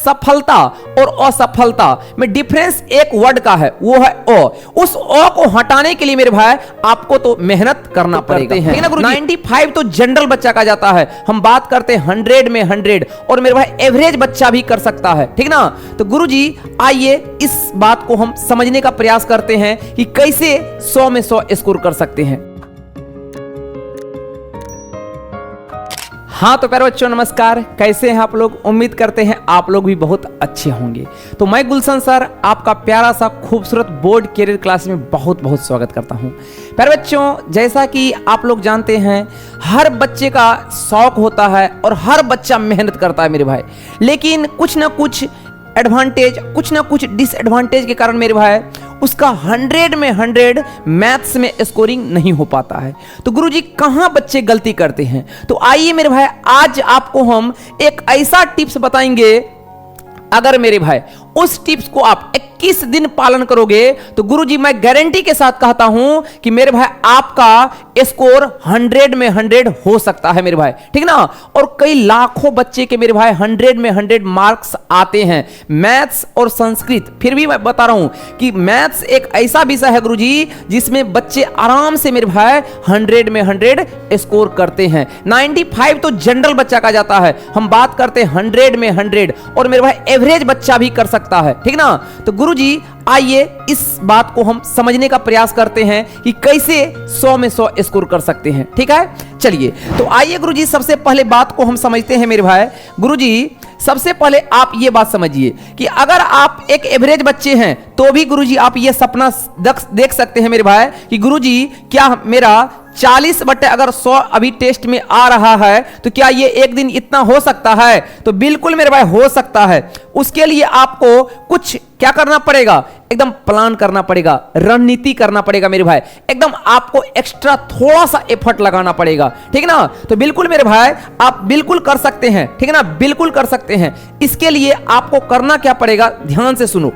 सफलता और असफलता में डिफरेंस एक वर्ड का है, वो है ओ। उस ओ को हटाने के लिए मेरे भाई आपको तो मेहनत करना पड़ेगा, ठीक है ना गुरुजी। 95 तो जनरल बच्चा का जाता है, हम बात करते हैं 100 में 100, और मेरे भाई एवरेज बच्चा भी कर सकता है, ठीक ना। तो गुरुजी आइए इस बात को हम समझने का प्रयास करते हैं कि कैसे 100 में 100 स्कोर कर सकते हैं। हाँ तो प्यारे बच्चों नमस्कार, कैसे हैं आप लोग। उम्मीद करते हैं आप लोग भी बहुत अच्छे होंगे। तो मैं गुलशन सर आपका प्यारा सा खूबसूरत बोर्ड कैरियर क्लास में बहुत बहुत स्वागत करता हूं। प्यारे बच्चों जैसा कि आप लोग जानते हैं हर बच्चे का शौक होता है और हर बच्चा मेहनत करता है मेरे भाई, लेकिन कुछ ना कुछ एडवांटेज कुछ ना कुछ डिसएडवांटेज के कारण मेरे भाई उसका 100 में 100 मैथ्स में स्कोरिंग नहीं हो पाता है। तो गुरुजी कहां बच्चे गलती करते हैं, तो आइए मेरे भाई आज आपको हम एक ऐसा टिप्स बताएंगे, अगर मेरे भाई उस टिप्स को आप 21 दिन पालन करोगे तो गुरुजी मैं गारंटी के साथ कहता हूं कि मेरे भाई आपका स्कोर 100 में 100 हो सकता है मेरे भाई, ठीक ना। और कई लाखों बच्चे के मेरे भाई 100 में 100 मार्क्स आते हैं मैथ्स और संस्कृत। फिर भी मैं बता रहा हूं कि मैथ्स एक ऐसा विषय है गुरुजी जिसमें बच्चे आराम से मेरे भाई 100 में 100 स्कोर करते हैं। 95 तो जनरल बच्चा का जाता है, हम बात करते हैं 100 में 100, और मेरे भाई एवरेज बच्चा भी कर सकता है, ठीक ना। तो गुरुजी आइए इस बात को हम समझने का प्रयास करते हैं कि कैसे 100 में 100 स्कोर कर सकते हैं, ठीक है। चलिए तो आइए गुरुजी सबसे पहले बात को हम समझते हैं मेरे भाई। गुरुजी सबसे पहले आप ये बात समझिए कि अगर आप एक एवरेज बच्चे हैं तो भी गुरुजी आप ये सपना देख सकते हैं मेरे भाई कि गुरुजी क्या मेरा 40 बटे अगर 100 अभी टेस्ट में आ रहा है तो क्या ये एक दिन इतना हो सकता है, तो बिल्कुल मेरे भाई हो सकता है। उसके लिए आपको कुछ क्या करना पड़ेगा, एकदम प्लान करना पड़ेगा, रणनीति करना पड़ेगा मेरे भाई, एकदम आपको एक्स्ट्रा थोड़ा सा एफर्ट लगाना पड़ेगा, ठीक ना। तो बिल्कुल मेरे भाई आप बिल्कुल कर सकते हैं, ठीक है ना, बिल्कुल कर सकते हैं। इसके लिए आपको करना क्या पड़ेगा, ध्यान से सुनो।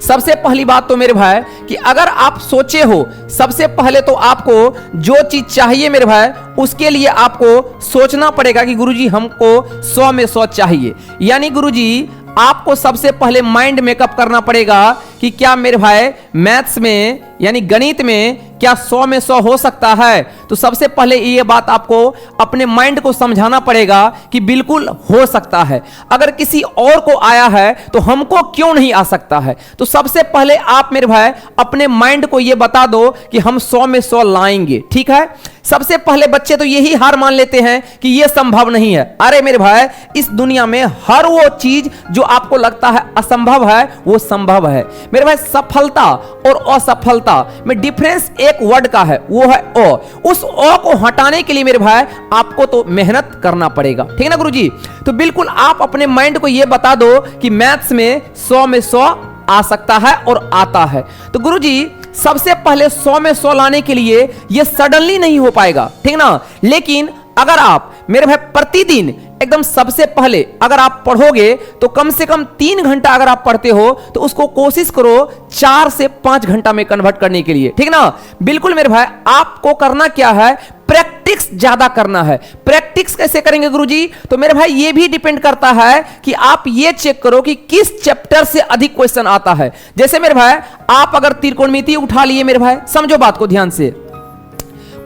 सबसे पहली बात तो मेरे भाई कि अगर आप सोचे हो, सबसे पहले तो आपको जो चीज चाहिए मेरे भाई उसके लिए आपको सोचना पड़ेगा कि गुरुजी हमको 100 में 100 चाहिए। यानी गुरुजी आपको सबसे पहले माइंड मेकअप करना पड़ेगा कि क्या मेरे भाई मैथ्स में यानी गणित में क्या 100 में 100 हो सकता है। तो सबसे पहले ये बात आपको अपने माइंड को समझाना पड़ेगा कि बिल्कुल हो सकता है। अगर किसी और को आया है तो हमको क्यों नहीं आ सकता है। तो सबसे पहले आप मेरे भाई अपने माइंड को ये बता दो कि हम 100 में 100 लाएंगे, ठीक है। सबसे पहले बच्चे तो यही हार मान लेते हैं कि यह संभव नहीं है। अरे मेरे भाई इस दुनिया में हर वो चीज जो आपको लगता है असंभव है वो संभव है मेरे भाई। सफलता और असफलता में डिफरेंस एक वर्ड का है, वो है ओ। उस ओ को हटाने के लिए मेरे भाई आपको तो मेहनत करना पड़ेगा, ठीक है ना गुरुजी। तो बिल्कुल आप अपने माइंड को यह बता दो कि मैथ्स में 100 में 100 आ सकता है और आता है। तो गुरुजी सबसे पहले 100 में 100 लाने के लिए यह सडनली नहीं हो पाएगा, ठीक ना। लेकिन अगर आप मेरे भाई प्रतिदिन एकदम सबसे पहले अगर आप पढ़ोगे तो कम से कम 3 घंटा अगर आप पढ़ते हो तो उसको कोशिश करो 4 से 5 घंटा में कन्वर्ट करने के लिए, ठीक ना। बिल्कुल मेरे भाई आपको करना क्या है, प्रैक्टिस ज्यादा करना है। प्रैक्टिस कैसे करेंगे गुरुजी, तो मेरे भाई ये भी डिपेंड करता है कि आप ये चेक करो कि किस चैप्टर से अधिक क्वेश्चन आता है। जैसे मेरे भाई आप अगर त्रिकोणमिति उठा लिए मेरे भाई, समझो बात को ध्यान से,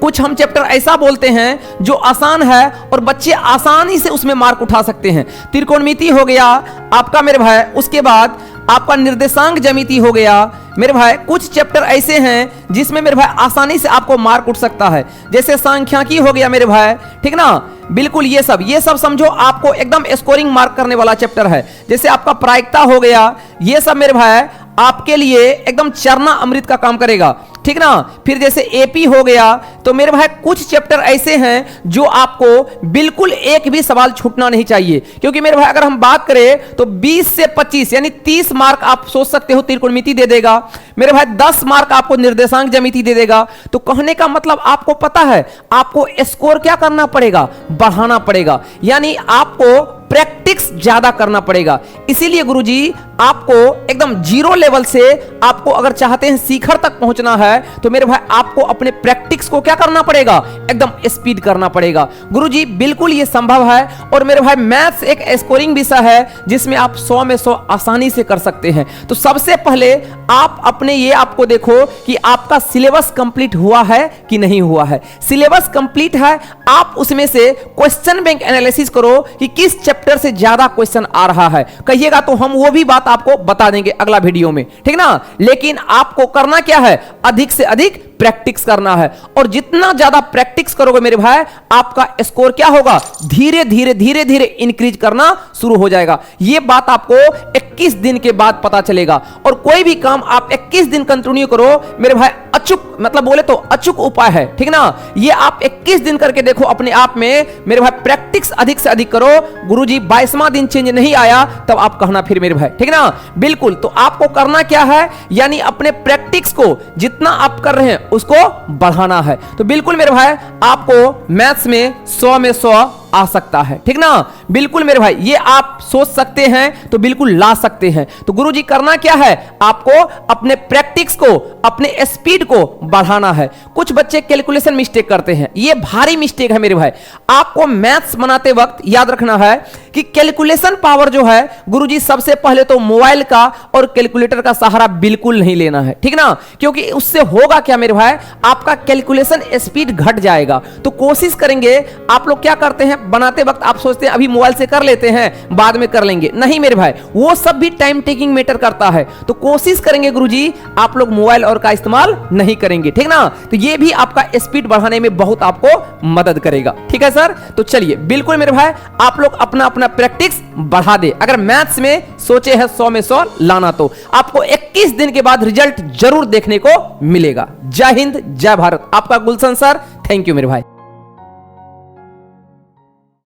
कुछ हम चैप्टर ऐसा बोलते हैं जो आसान है और बच्चे आसानी से उसमें मार्क उठा सकते हैं। त्रिकोणमिति हो गया आपका मेरे भाई, उसके बाद आपका निर्देशांक ज्यामिति हो गया मेरे भाई। कुछ चैप्टर ऐसे हैं जिसमें मेरे भाई आसानी से आपको मार्क उठ सकता है, जैसे सांख्यिकी हो गया मेरे भाई, ठीक ना। बिल्कुल ये सब समझो आपको एकदम स्कोरिंग मार्क करने वाला चैप्टर है। जैसे आपका प्रायिकता हो गया, ये सब मेरे भाई आपके लिए एकदम चरना अमृत का काम करेगा, ठीक ना। फिर जैसे एपी हो गया, तो मेरे भाई कुछ चैप्टर ऐसे हैं जो आपको बिल्कुल एक भी सवाल छूटना नहीं चाहिए, क्योंकि मेरे भाई अगर हम बात करें तो 20 से 25 यानी 30 मार्क आप सोच सकते हो त्रिकोणमिति दे देगा मेरे भाई, 10 मार्क आपको निर्देशांक ज्यामिति दे देगा। तो कहने का मतलब आपको पता है आपको स्कोर क्या करना पड़ेगा, बढ़ाना पड़ेगा। यानी आपको प्रैक्टिस प्रैक्टिस ज्यादा करना पड़ेगा। इसीलिए गुरुजी आपको एकदम जीरो लेवल से आपको अगर चाहते हैं शिखर तक पहुंचना है तो मेरे भाई आपको अपने प्रैक्टिस को क्या करना पड़ेगा, एकदम स्पीड करना पड़ेगा। गुरुजी बिल्कुल ये संभव है। और मेरे भाई मैथ्स एक स्कोरिंग विषय है जिसमें आप 100 में 100 आसानी से कर सकते हैं। तो सबसे पहले आप अपने ये आपको देखो कि आपका सिलेबस कंप्लीट हुआ है कि नहीं हुआ है। सिलेबस कंप्लीट है, आप उसमें से क्वेश्चन बैंक एनालिसिस करो कि किस चैप्टर से ज्यादा क्वेश्चन आ रहा है। कहिएगा तो हम वो भी बात आपको बता देंगे अगला वीडियो में, ठीक ना। लेकिन आपको करना क्या है, अधिक से अधिक प्रैक्टिस करना है। और जितना ज्यादा प्रैक्टिस करोगे मेरे भाई आपका स्कोर क्या होगा, धीरे धीरे धीरे धीरे इंक्रीज करना शुरू हो जाएगा। यह बात आपको 21 दिन के बाद पता चलेगा। और कोई भी काम आप 21 दिन कंटिन्यू करो मेरे भाई, अचूक मतलब बोले तो अचूक उपाय है, ठीक ना। ये आप 21 दिन करके देखो अपने आप में मेरे भाई, प्रैक्टिस अधिक से अधिक करो। गुरुजी 22वां दिन चेंज नहीं आया तब आप कहना फिर मेरे भाई, ठीक ना। बिल्कुल, तो आपको करना क्या है, यानी अपने प्रैक्टिस को जितना आप कर रहे हैं उसको बढ़ाना है। तो बिल्कुल मेरे भाई आपको मैथ्स में 100 में 100 आ सकता है, ठीक ना। बिल्कुल मेरे भाई ये आप सोच सकते हैं तो बिल्कुल ला सकते हैं। तो गुरुजी करना क्या है, आपको अपने प्रैक्टिस को, अपने स्पीड को बढ़ाना है। कुछ बच्चे कैलकुलेशन मिस्टेक करते हैं, ये भारी मिस्टेक है मेरे भाई। आपको मैथ्स बनाते वक्त याद रखना है कि कैलकुलेशन पावर जो है गुरुजी सबसे पहले तो मोबाइल का और कैलकुलेटर का सहारा बिल्कुल नहीं लेना है, ठीक ना। क्योंकि उससे होगा क्या मेरे भाई, आपका कैलकुलेशन स्पीड घट जाएगा। तो कोशिश करेंगे, आप लोग क्या करते हैं बनाते वक्त आप सोचते हैं अभी मोबाइल से कर लेते हैं बाद में कर लेंगे, नहीं मेरे भाई, वो सब भी टाइम टेकिंग मैटर करता है। तो कोशिश करेंगे गुरुजी आप लोग मोबाइल और का इस्तेमाल नहीं करेंगे, ठीक ना। तो ये भी आपका स्पीड बढ़ाने में बहुत आपको मदद करेगा, ठीक है सर। तो चलिए बिल्कुल मेरे भाई आप लोग अपना अपना प्रैक्टिस बढ़ा दे। अगर मैथ्स में सोचे हैं 100 में 100 लाना तो आपको 21 दिन के बाद रिजल्ट जरूर देखने को मिलेगा। जय हिंद, जय भारत। आपका गुलशन सर, थैंक यू मेरे भाई।